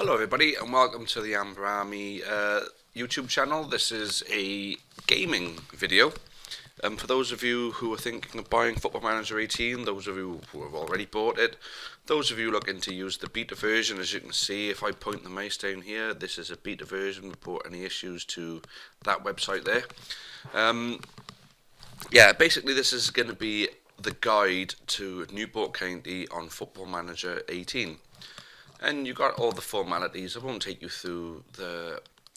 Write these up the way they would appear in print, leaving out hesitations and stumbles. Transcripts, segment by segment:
Hello everybody and welcome to the Amber Army YouTube channel. This is a gaming video. For those of you who are thinking of buying Football Manager 18, those of you who have already bought it, those of you looking to use the beta version, as you can see if I point the mouse down here, this is a beta version. Report any issues to that website there. Yeah, basically this is going to be the guide to Newport County on Football Manager 18. And you got all the formalities. I won't take you through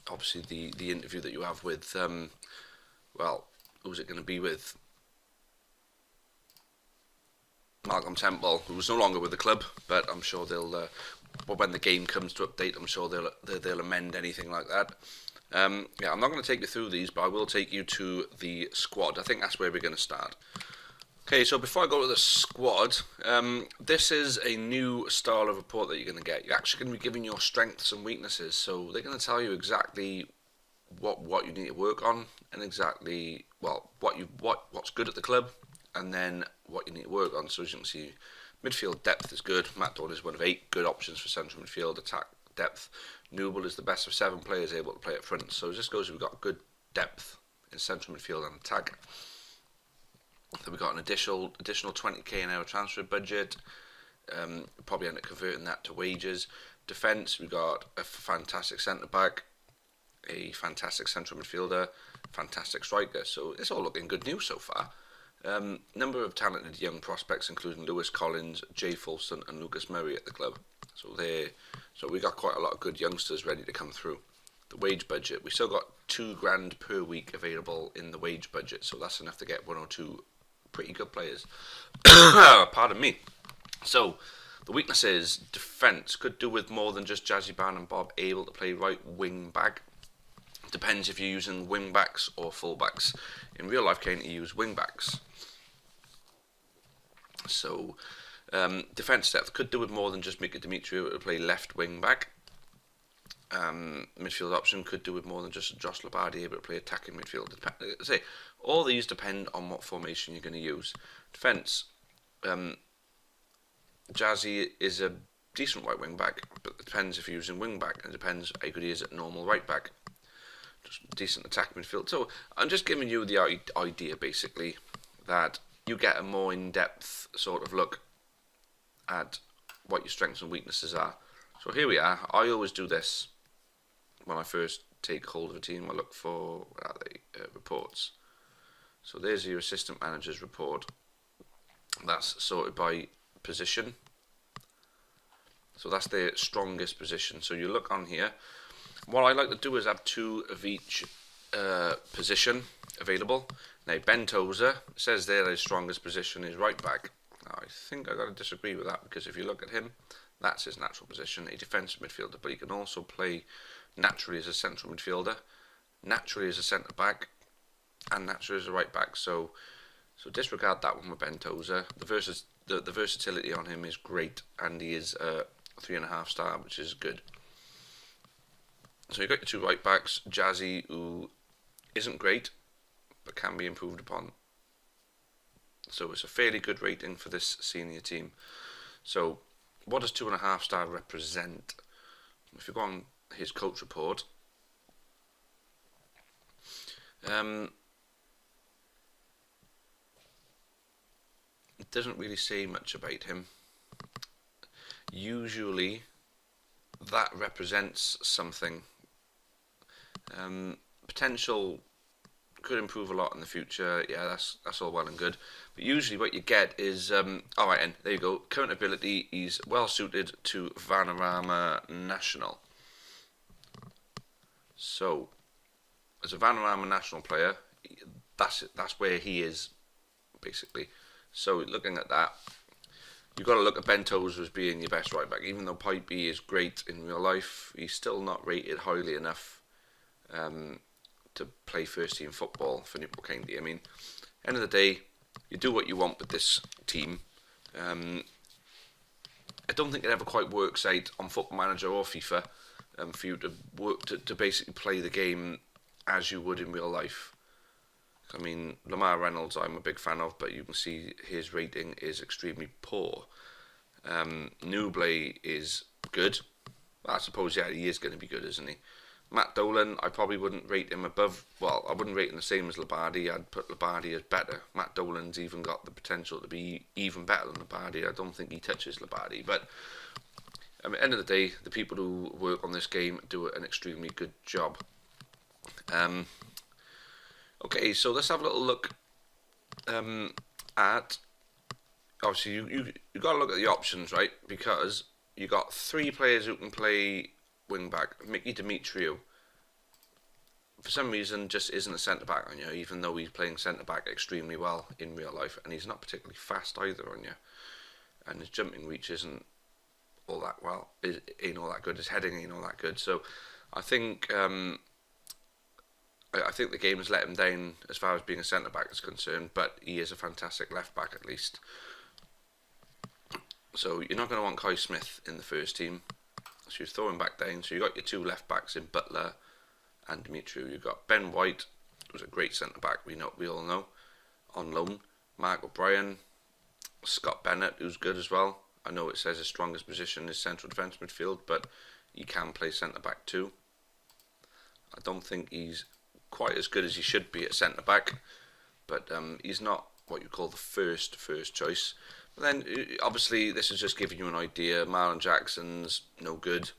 obviously the interview that you have with well, who's it going to be with? Malcolm Temple, who's no longer with the club, but I'm sure they'll when the game comes to update, I'm sure they'll amend anything like that. Yeah, I'm not going to take you through these, but I will take you to the squad. I think that's where we're going to start. Okay, so before I go to the squad, this is a new style of report that you're going to get. You're actually going to be given your strengths and weaknesses, so they're going to tell you exactly what you need to work on, and exactly what's good at the club, and then what you need to work on. So as you can see, midfield depth is good. Matt Dodd is one of 8 good options for central midfield. Attack depth, Newport is the best of 7 players able to play up front. So it just goes, we've got good depth in central midfield and attack. So we got an additional 20k an hour transfer budget. Probably end up converting that to wages. Defence, we got a fantastic centre back, a fantastic central midfielder, fantastic striker. So it's all looking good news so far. Number of talented young prospects, including Lewis Collins, Jay Fulson, and Lucas Murray at the club. So we got quite a lot of good youngsters ready to come through. The wage budget, we still got £2,000 per week available in the wage budget, so that's enough to get 1 or 2 pretty good players. Pardon me. So the weakness is defence. Could do with more than just Jazzy Ban and Bob able to play right wing back. Depends if you're using wing backs or full backs. In real life, can you use wing backs? So defence depth could do with more than just Mika Dimitri to play left wing back. Midfield option could do with more than just Josh Labardi able to play attacking midfield. Say all these depend on what formation you're going to use. Defence, Jazzy is a decent right wing back, but it depends if you're using wing back, and it depends how good he is at normal right back. Just decent attack midfield. So I'm just giving you the idea basically that you get a more in-depth sort of look at what your strengths and weaknesses are. So here we are. I always do this when I first take hold of a team. I look for reports. So there's your assistant manager's report. That's sorted by position. So that's their strongest position. So you look on here. What I like to do is have 2 of each position available. Now Ben Tozer says there his strongest position is right back. Now I think I got to disagree with that, because if you look at him, that's his natural position, a defensive midfielder, but he can also play naturally as a central midfielder, naturally as a centre back, and naturally as a right back. So disregard that one with Ben Tozer. The versatility on him is great, and he is 3.5 star, which is good. So you've got your 2 right backs, Jazzy, who isn't great, but can be improved upon. So it's a fairly good rating for this senior team. So what does 2.5 star represent? If you go on his coach report, it doesn't really say much about him. Usually that represents something. Potential could improve a lot in the future. Yeah, that's all well and good, but usually what you get is alright, and there you go. Current ability, he's well suited to Vanarama National. So as a Vanarama National player, that's where he is basically. So looking at that, you've got to look at Ben Tozer as being your best right back. Even though Pipey is great in real life, he's still not rated highly enough to play first team football for Newport County. I mean, end of the day, you do what you want with this team. I don't think it ever quite works out on Football Manager or FIFA for you to work to basically play the game as you would in real life. I mean, Lamar Reynolds I'm a big fan of, but you can see his rating is extremely poor. Newblay is good. I suppose, yeah, he is going to be good, isn't he? Matt Dolan, I probably wouldn't rate him above. Well, I wouldn't rate him the same as Labadi. I'd put Labadi as better. Matt Dolan's even got the potential to be even better than Labadi. I don't think he touches Labadi, but I mean, at the end of the day, the people who work on this game do an extremely good job. Okay, so let's have a little look at. Obviously, you got to look at the options, right? Because you got 3 players who can play wing back. Mickey Demetriou, for some reason, just isn't a centre back on you, even though he's playing centre back extremely well in real life, and he's not particularly fast either on you. And his jumping reach isn't all that well. Ain't all that good. His heading ain't all that good. So, I think I think the game has let him down as far as being a centre back is concerned. But he is a fantastic left back at least. So you're not going to want Kai Smith in the first team. So you throw him back down. So you got your 2 left backs in Butler and Demetriou. You've got Ben White, who's a great centre back. We all know, on loan. Mark O'Brien, Scott Bennett, who's good as well. I know it says his strongest position is central defence midfield, but he can play centre back too. I don't think he's quite as good as he should be at centre back, but he's not what you call the first choice. But then obviously this is just giving you an idea. Marlon Jackson's no good.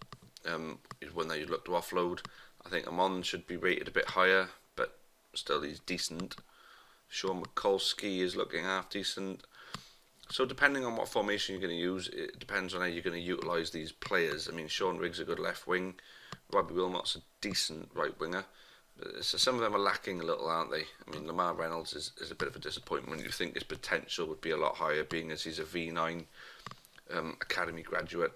He's one that you'd look to offload. I think Amon should be rated a bit higher, but still he's decent. Sean Mikulski is looking half decent. So depending on what formation you're going to use, it depends on how you're going to utilise these players. I mean, Sean Riggs is a good left wing. Robbie Wilmot's a decent right winger. So some of them are lacking a little, aren't they? I mean, Lamar Reynolds is a bit of a disappointment. You think his potential would be a lot higher, being as he's a V9 academy graduate.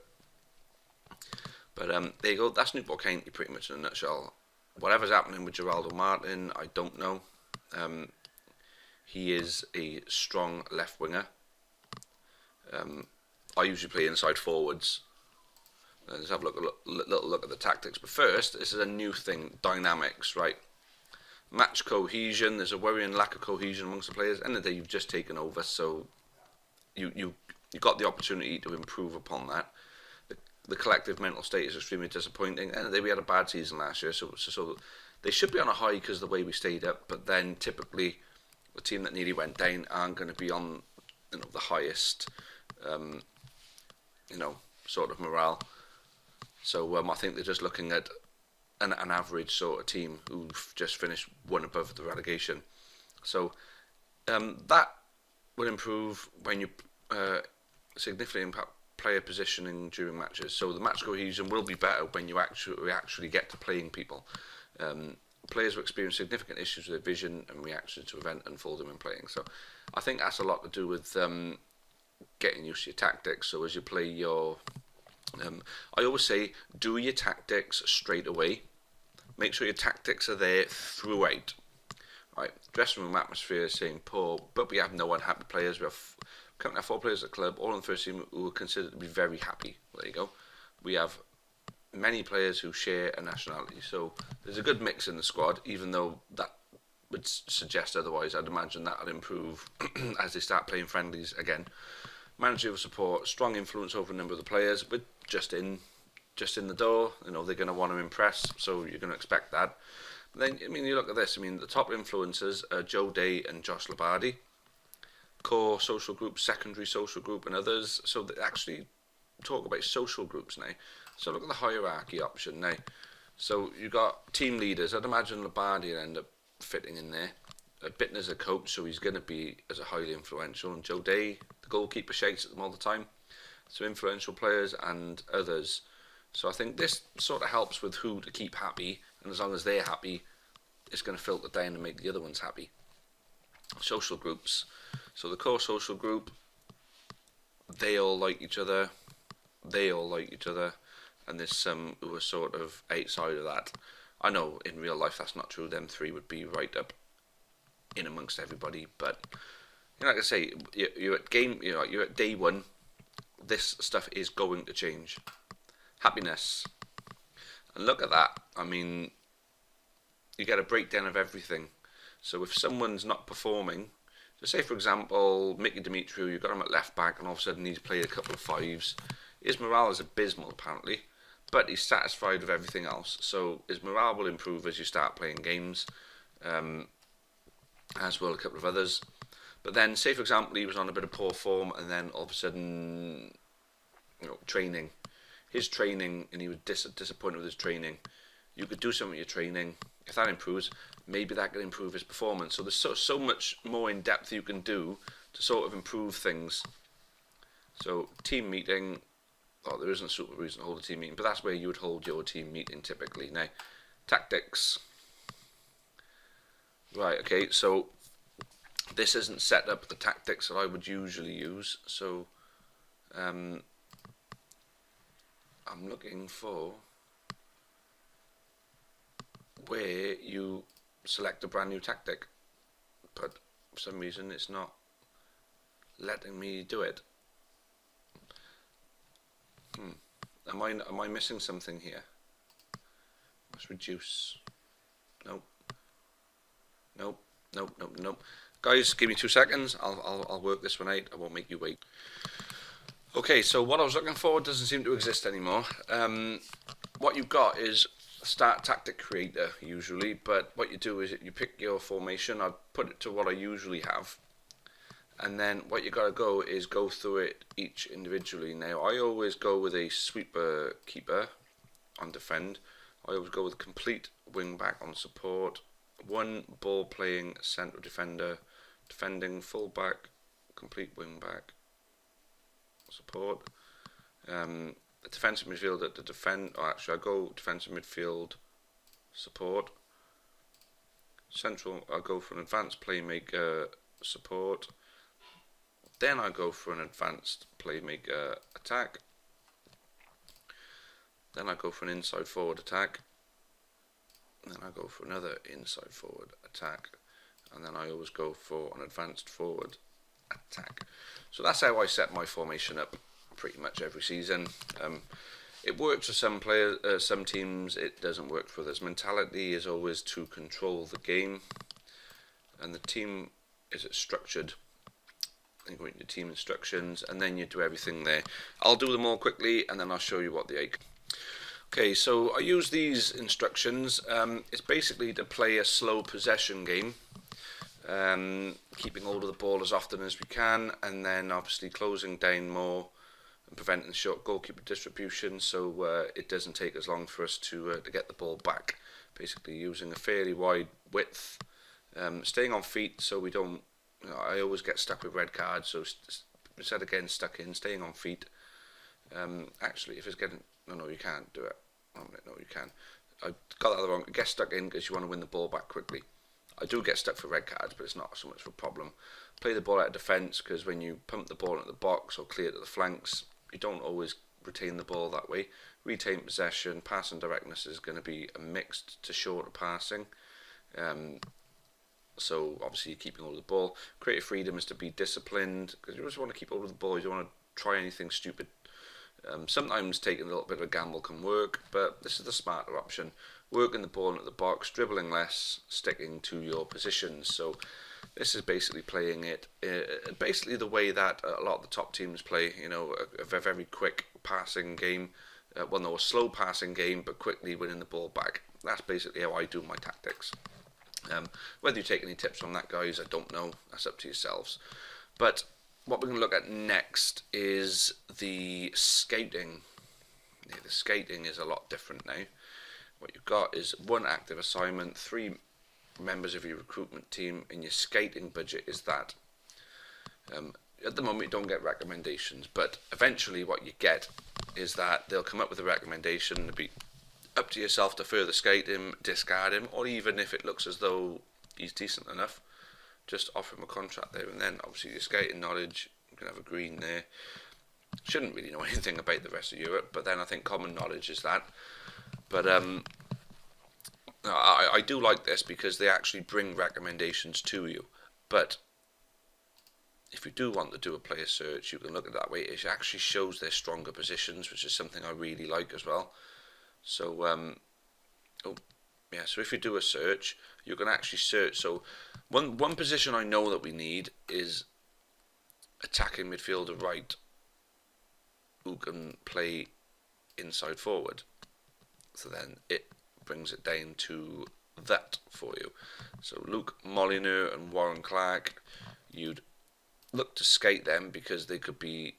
But there you go. That's Newport County pretty much in a nutshell. Whatever's happening with Geraldo Martin, I don't know. He is a strong left winger. I usually play inside forwards. Let's have a little look at the tactics. But first, this is a new thing, dynamics, right? Match cohesion. There's a worrying lack of cohesion amongst the players. End of the day, you've just taken over, so you got the opportunity to improve upon that. The collective mental state is extremely disappointing. End of the day, we had a bad season last year, so they should be on a high because of the way we stayed up. But then typically, the team that nearly went down aren't going to be on, the highest, sort of morale. So I think they're just looking at an average sort of team who've just finished one above the relegation. So that will improve when you significantly impact player positioning during matches. So the match cohesion will be better when you actually get to playing people. Players will experience significant issues with their vision and reaction to event unfolding when playing. So I think that's a lot to do with getting used to your tactics. So as you play your I always say, do your tactics straight away. Make sure your tactics are there throughout. Right, dressing room atmosphere is saying poor, but we have no unhappy players. We currently have 4 players at the club, all in the first team, who are considered to be very happy. There you go. We have many players who share a nationality, so there's a good mix in the squad. Even though that would suggest otherwise, I'd imagine that'll improve as they start playing friendlies again. Managerial support, strong influence over a number of the players, but just in the door. They're going to want to impress, so you're going to expect that. But then, you look at this. The top influencers are Joe Day and Josh Labardi. Core social group, secondary social group, and others. So they actually talk about social groups now. So look at the hierarchy option now. So you've got team leaders. I'd imagine Labardi will end up fitting in there. Bittner's a coach, so he's going to be as a highly influential. And Joe Day, the goalkeeper, shakes at them all the time. So influential players and others. So I think this sort of helps with who to keep happy, and as long as they're happy, it's going to filter down and make the other ones happy. Social groups. So the core social group, they all like each other. And there's some who are sort of outside of that. I know in real life that's not true. Them 3 would be right up in amongst everybody, but like I say, you're at day 1. This stuff is going to change. Happiness, and look at that. You get a breakdown of everything. So if someone's not performing, so say for example Mickey Demetriou, you've got him at left back, and all of a sudden he's played a couple of 5s. His morale is abysmal apparently. but he's satisfied with everything else. So his morale will improve as you start playing games, as will a couple of others. But then, say for example, he was on a bit of poor form, and then all of a sudden, training, his training, and he was disappointed with his training. You could do something with your training. If that improves, maybe that can improve his performance. So there's so much more in depth you can do to sort of improve things. So team meeting, there isn't a super reason to hold a team meeting, but that's where you would hold your team meeting typically. Now, tactics. Right, okay, so this isn't set up the tactics that I would usually use. So I'm looking for where you select a brand new tactic, but for some reason it's not letting me do it. Am I missing something here? Let's reduce. Nope. Guys, give me 2 seconds. I'll work this one out. I won't make you wait. Okay, so what I was looking for doesn't seem to exist anymore. What you've got is start tactic creator usually, but what you do is you pick your formation. I've put it to what I usually have, and then what you got to go is go through it each individually. Now I always go with a sweeper keeper on defend. I always go with complete wing back on support, one ball playing central defender, defending full back, complete wing back, support. The defensive midfielder to defend. I go defensive midfield, support. Central, I go for an advanced playmaker, support. Then I go for an advanced playmaker attack. Then I go for an inside forward attack. Then I go for another inside forward attack. And then I always go for an advanced forward attack. So that's how I set my formation up pretty much every season. It works for some players, some teams. It doesn't work for others. Mentality is always to control the game, and the team is structured. You go into team instructions, and then you do everything there. I'll do them all quickly, and then I'll show you what they are. Okay, so I use these instructions. It's basically to play a slow possession game. Keeping hold of the ball as often as we can, and then obviously closing down more and preventing short goalkeeper distribution, so it doesn't take as long for us to get the ball back. Basically using a fairly wide width, staying on feet so we don't. I always get stuck with red cards, so instead of getting stuck in, staying on feet. Actually, if it's getting no, you can't do it. Oh, no, you can. I got that wrong. Get stuck in because you want to win the ball back quickly. I do get stuck for red cards, but it's not so much of a problem. Play the ball out of defence, because when you pump the ball into the box or clear to the flanks, you don't always retain the ball that way. Retain possession, passing directness is going to be a mixed to shorter passing. So obviously you're keeping hold of the ball. Creative freedom is to be disciplined, because you just want to keep hold of the ball. You don't want to try anything stupid. Sometimes taking a little bit of a gamble can work, but this is the smarter option. Working the ball into the box, dribbling less, sticking to your positions. So this is basically playing it basically the way that a lot of the top teams play. A very quick passing game. A slow passing game, but quickly winning the ball back. That's basically how I do my tactics. Whether you take any tips from that, guys, I don't know. That's up to yourselves. But what we're going to look at next is the skating. Yeah, the skating is a lot different now. What you've got is one active assignment, 3 members of your recruitment team, and your skating budget is that. At the moment you don't get recommendations, but eventually what you get is that they'll come up with a recommendation. It'll be up to yourself to further skate him, discard him, or even if it looks as though he's decent enough, just offer him a contract there and then. Obviously your skating knowledge, you can have a green there. Shouldn't really know anything about the rest of Europe, but then I think common knowledge is that. But I do like this because they actually bring recommendations to you. But if you do want to do a player search, you can look at that way. It actually shows their stronger positions, which is something I really like as well. So so if you do a search, you can actually search. So one position I know that we need is attacking midfielder right, who can play inside forward. So then it brings it down to that for you. So Luke Molyneux and Warren Clark, you'd look to skate them because they could be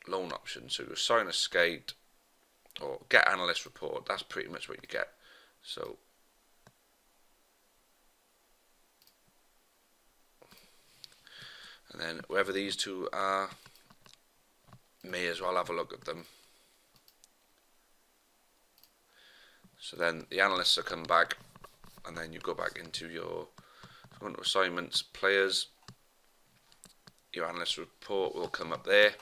loan options. So you assign a skate or get analyst report. That's pretty much what you get. So and then whoever these two are, may as well have a look at them. So then the analysts will come back, and then you go back into your go into assignments, players. Your analyst report will come up there,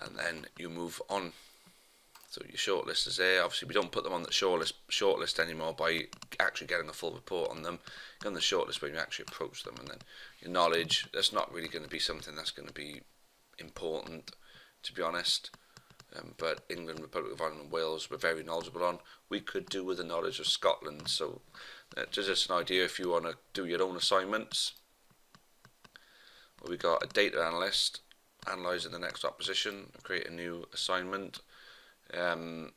and then you move on. So your shortlist is there. Obviously, we don't put them on the shortlist anymore by actually getting a full report on them. You're on the shortlist when you actually approach them, and then your knowledge. That's not really going to be something that's going to be important, to be honest. But England, Republic of Ireland and Wales we're very knowledgeable on. We could do with the knowledge of Scotland. So just an idea if you want to do your own assignments. Well, we got a data analyst analysing the next opposition, create a new assignment. So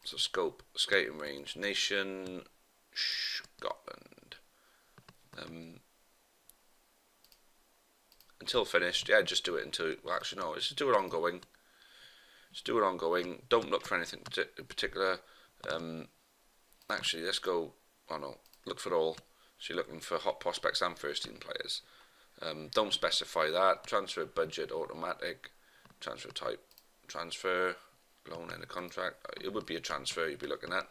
scope, skating range, nation, Scotland. Until finished, yeah, just do it until, well actually no, just do it ongoing. Just do it ongoing, don't look for anything in particular. Actually, let's go, oh no, look for all. So you're looking for hot prospects and first team players. Don't specify that. Transfer budget, automatic. Transfer type, transfer. Loan end of contract. It would be a transfer you'd be looking at.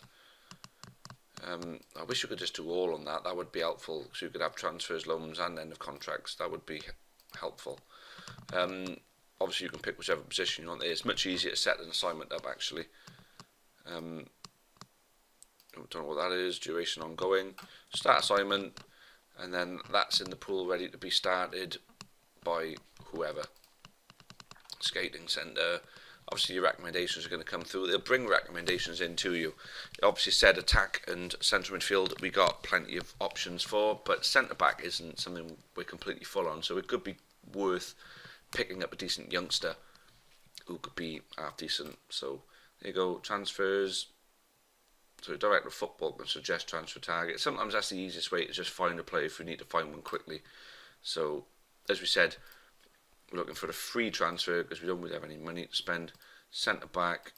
I wish you could just do all on that. That would be helpful. So you could have transfers, loans, and end of contracts. That would be helpful. Obviously, you can pick whichever position you want. It's much easier to set an assignment up actually. Don't know what that is. Duration ongoing. Start assignment, and then that's in the pool ready to be started by whoever. Skating centre. Obviously, your recommendations are going to come through. They'll bring recommendations in to you. It obviously said attack and centre midfield we got plenty of options for, but centre back isn't something we're completely full on. So it could be worth picking up a decent youngster who could be half decent. So there you go, transfers. So director of football can suggest transfer target. Sometimes that's the easiest way to just find a player if we need to find one quickly. So as we said, we're looking for a free transfer because we don't really have any money to spend. Centre back,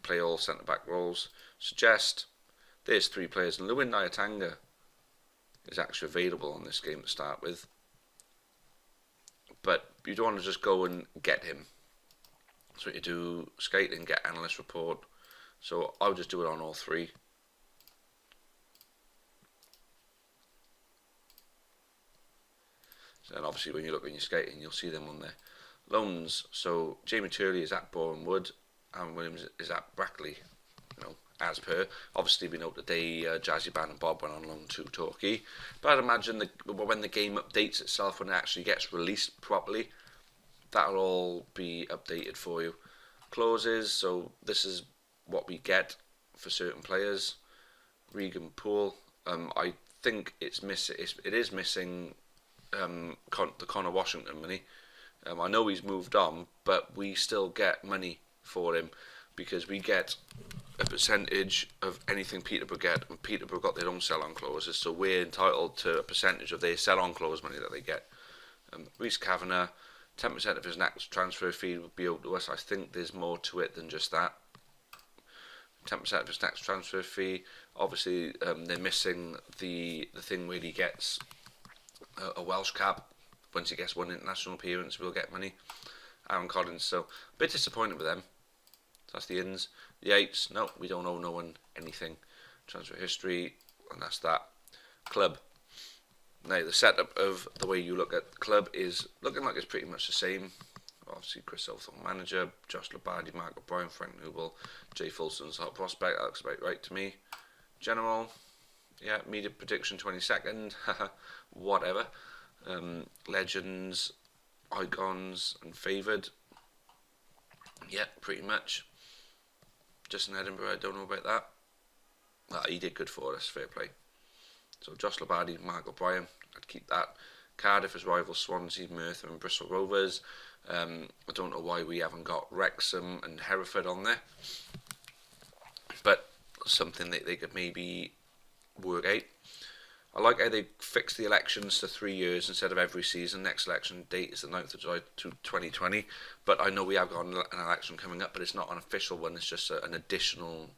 play all centre back roles. Suggest there's 3 players, and Lewin Nyatanga is actually available on this game to start with. But you don't want to just go and get him. So what you do, skate and get analyst report. So I'll just do it on all 3. And obviously when you look at your skating, you'll see them on there. Loans, so Jamie Turley is at Boreham Wood, and Williams is at Brackley, as per. Obviously we know today Jazzy Ban and Bob went on loan to Torquay, but I'd imagine when the game updates itself, when it actually gets released properly, that'll all be updated for you. Clauses, so this is what we get for certain players. Regan Poole, I think it is missing the Connor Washington money. I know he's moved on, but we still get money for him because we get a percentage of anything Peterborough get, and Peterborough got their own sell-on clauses, so we're entitled to a percentage of their sell-on clause money that they get. Rhys Kavanagh, 10% of his next transfer fee would be owed to us. I think there's more to it than just that. 10% of his next transfer fee. Obviously, they're missing the thing where he gets a Welsh cap. Once he gets one international appearance, we'll get money. Aaron Collins, so a bit disappointed with them. So that's the ins. The eights, no, we don't owe no one anything. Transfer history, and that's that. Club. Now, the setup of the way you look at the club is looking like it's pretty much the same. Obviously, Chris Hawthorne, manager, Josh Labardi, Mark O'Brien, Frank Newell, Jay Fulson's hot prospect. That looks about right to me. General, yeah, media prediction 22nd, whatever. Legends, icons, and favoured. Yeah, pretty much. Just in Edinburgh, I don't know about that. He did good for us, fair play. So Josh Labardi, Mark O'Brien, I'd keep that. Cardiff as rivals Swansea, Merthyr and Bristol Rovers. I don't know why we haven't got Wrexham and Hereford on there. something that they could maybe work out. I like how they fixed the elections to 3 years instead of every season. Next election date is the 9th of July 2020. But I know we have got an election coming up, but it's not an official one. It's just an additional.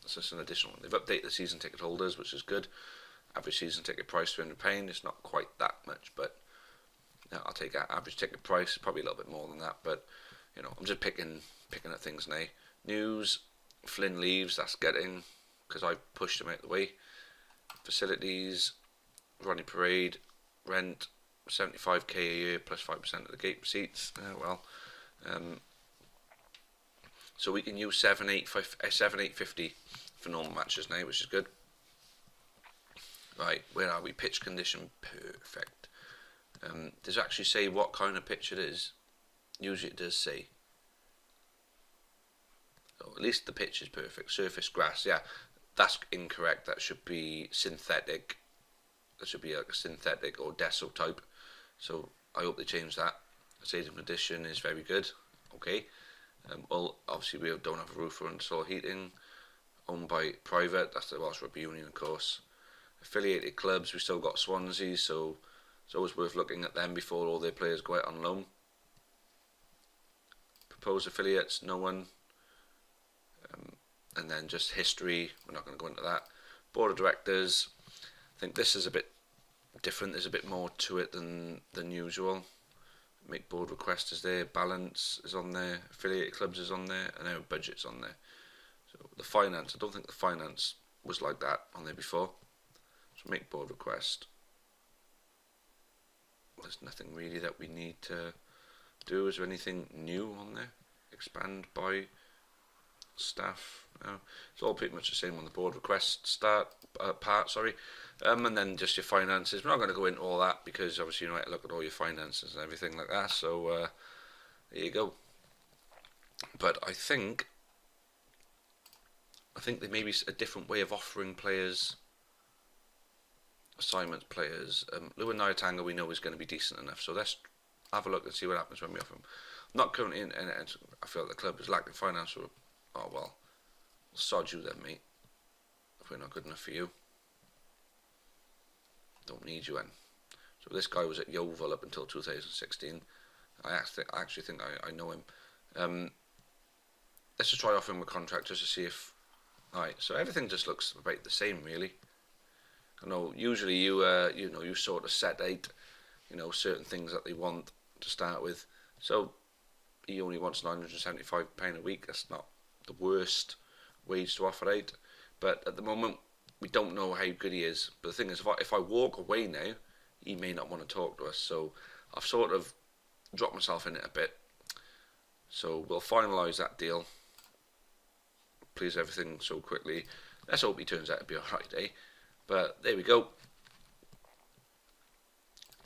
It's just an additional one. They've updated the season ticket holders, which is good. Average season ticket price £300. It's not quite that much, but I'll take that average ticket price. Probably a little bit more than that, but I'm just picking at things now. News: Flynn leaves. That's getting, because I pushed him out of the way. Facilities: Ronnie Parade, rent 75k a year plus 5% of the gate receipts. So we can use 7,850 for normal matches now, which is good. Right, where are we? Pitch condition, perfect. Does it actually say what kind of pitch it is? Usually it does say. So at least the pitch is perfect. Surface grass, yeah. That's incorrect. That should be synthetic. That should be like a synthetic or deso type. So I hope they change that. Stadium condition is very good. Okay. Well, obviously we don't have a roof or underfloor heating. Owned by private. That's the Welsh Rugby Union, of course. Affiliated clubs. We still got Swansea, so it's always worth looking at them before all their players go out on loan. Proposed affiliates, no one. And then just history, we're not going to go into that. Board of directors, I think this is a bit different. There's a bit more to it than usual. Make board request is there, balance is on there, affiliated clubs is on there, and our budget's on there. So the finance, I don't think the finance was like that on there before. So make board request. There's nothing really that we need to do. Is there anything new on there? Expand by staff. No, it's all pretty much the same on the board request part. And then just your finances. We're not going to go into all that because obviously you know how to look at all your finances and everything like that. So there you go. But I think there may be a different way of offering players assignments. Lewin Nyatanga we know is going to be decent enough. So let's have a look and see what happens when we offer him. I'm not currently in, and I feel like the club is lacking financial. Oh well, sod you then, mate. If we're not good enough for you, don't need you then. So this guy was at Yeovil up until 2016. I actually think I know him. Let's just try offering him a contract just to see if. Alright, so everything just looks about the same, really. I know usually you sort of set out, certain things that they want to start with. So he only wants £975 a week. That's not the worst wage to offer out, but at the moment we don't know how good he is. But the thing is, if I walk away now, he may not want to talk to us. So I've sort of dropped myself in it a bit. So we'll finalise that deal. Please everything so quickly. Let's hope he turns out to be alright, eh? But there we go.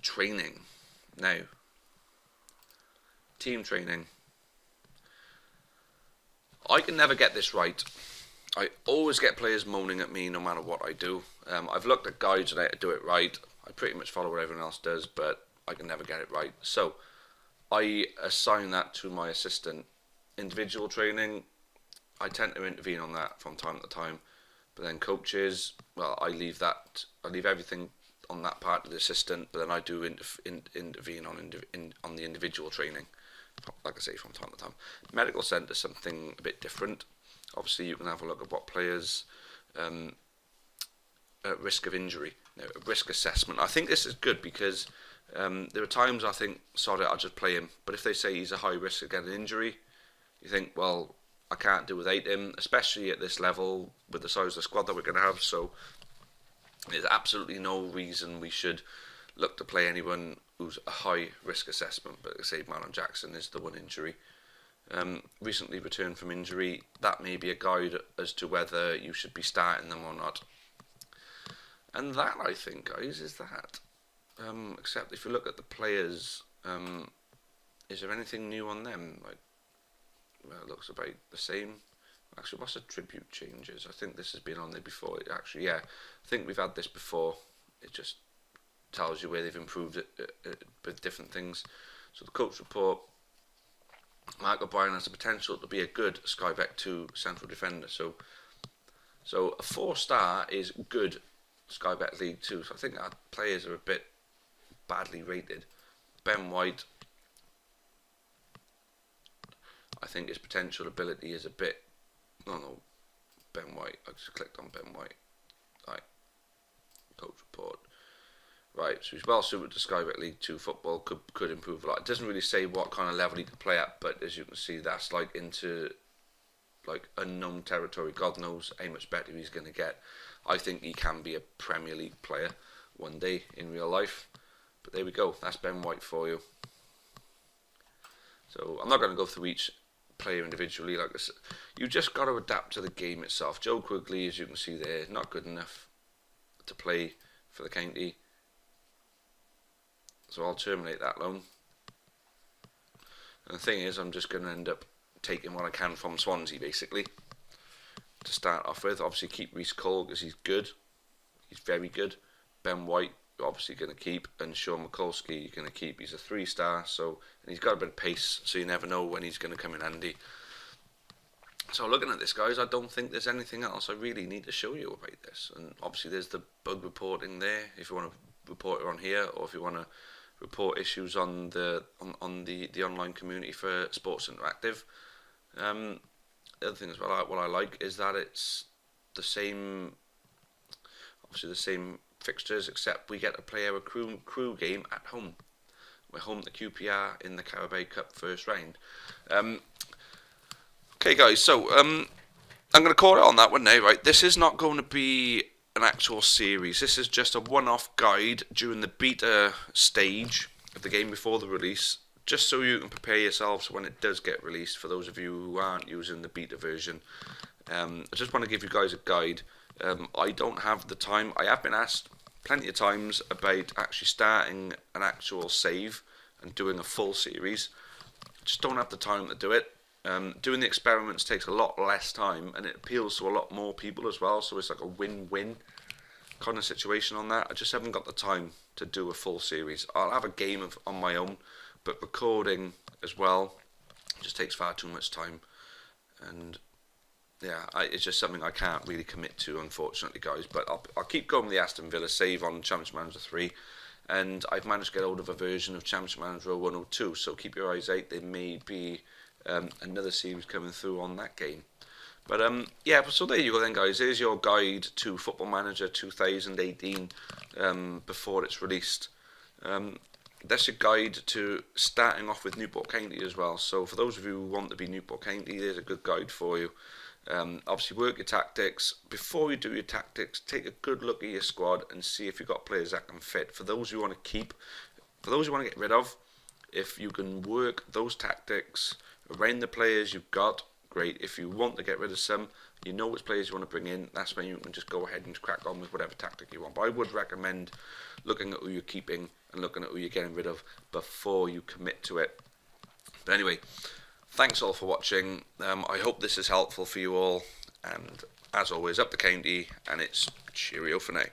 Training now. Team training. I can never get this right. I always get players moaning at me no matter what I do. I've looked at guides on how to do it right. I pretty much follow what everyone else does, but I can never get it right. So I assign that to my assistant. Individual training, I tend to intervene on that from time to time. But then coaches, well, I leave everything on that part of the assistant, but then I do intervene on the individual training. Like I say, from time to time. Medical centre is something a bit different. Obviously, you can have a look at what players at risk of injury. A risk assessment. I think this is good because there are times I think, sorry, I'll just play him. But if they say he's a high risk of getting an injury, you think, well, I can't do without him, especially at this level with the size of the squad that we're going to have. So there's absolutely no reason we should look to play anyone who's a high risk assessment, but say Marlon Jackson is the one injury. Recently returned from injury, that may be a guide as to whether you should be starting them or not. And that, I think, guys, is that. Except if you look at the players, is there anything new on them? Well, it looks about the same. Actually, what's the tribute changes? I think this has been on there before. Actually, yeah, I think we've had this before. It just tells you where they've improved it with different things. So the coach report, Mark O'Brien has the potential to be a good Skyback 2 central defender. So So a 4-star is good Sky Bet League 2. So I think our players are a bit badly rated. Ben White, I think his potential ability is a bit... No, Ben White. I just clicked on Ben White. Right. Coach report. Right, so he's well suited to Sky Bet League 2 football, could improve a lot. It doesn't really say what kind of level he could play at, but as you can see, that's like into like unknown territory. God knows how much better he's going to get. I think he can be a Premier League player one day in real life. But there we go, that's Ben White for you. So I'm not going to go through each player individually. Like this, you just got to adapt to the game itself. Joe Quigley, as you can see there, not good enough to play for the county. So I'll terminate that loan. And the thing is, I'm just going to end up taking what I can from Swansea, basically, to start off with. Obviously, keep Reece Cole because he's good. He's very good. Ben White, you're obviously going to keep. And Sean Mikulski, you're going to keep. He's a 3-star, so and he's got a bit of pace, so you never know when he's going to come in handy. So looking at this, guys, I don't think there's anything else I really need to show you about this. And obviously, there's the bug reporting there, if you want to report it on here, or if you want to report issues on the online community for Sports Interactive. The other thing as well, what I like is that it's the same, obviously the same fixtures, except we get to play our crew game at home. We're home to QPR in the Carabao Cup first round. Okay, guys, so I'm going to call it on that one now, right? This is not going to be an actual series. This is just a one-off guide during the beta stage of the game before the release, just so you can prepare yourselves when it does get released. For those of you who aren't using the beta version, I just want to give you guys a guide. I don't have the time. I have been asked plenty of times about actually starting an actual save and doing a full series. Just don't have the time to do it. Doing the experiments takes a lot less time, and it appeals to a lot more people as well, so it's like a win-win kind of situation on that. I just haven't got the time to do a full series. I'll have a game on my own, but recording as well just takes far too much time, and yeah, it's just something I can't really commit to, unfortunately, guys. But I'll keep going with the Aston Villa save on Championship Manager 3, and I've managed to get hold of a version of Championship Manager 102, so keep your eyes out. There may be another series coming through on that game. But yeah, so there you go then, guys. There's your guide to Football Manager 2018 before it's released. That's your guide to starting off with Newport County as well. So for those of you who want to be Newport County, there's a good guide for you. Obviously work your tactics. Before you do your tactics, take a good look at your squad and see if you've got players that can fit. For those you want to keep, for those you want to get rid of, if you can work those tactics around the players you've got, great. If you want to get rid of some, you know which players you want to bring in, that's when you can just go ahead and crack on with whatever tactic you want. But I would recommend looking at who you're keeping and looking at who you're getting rid of before you commit to it. But anyway, thanks all for watching. I hope this is helpful for you all, and as always, up the county, and it's cheerio for now.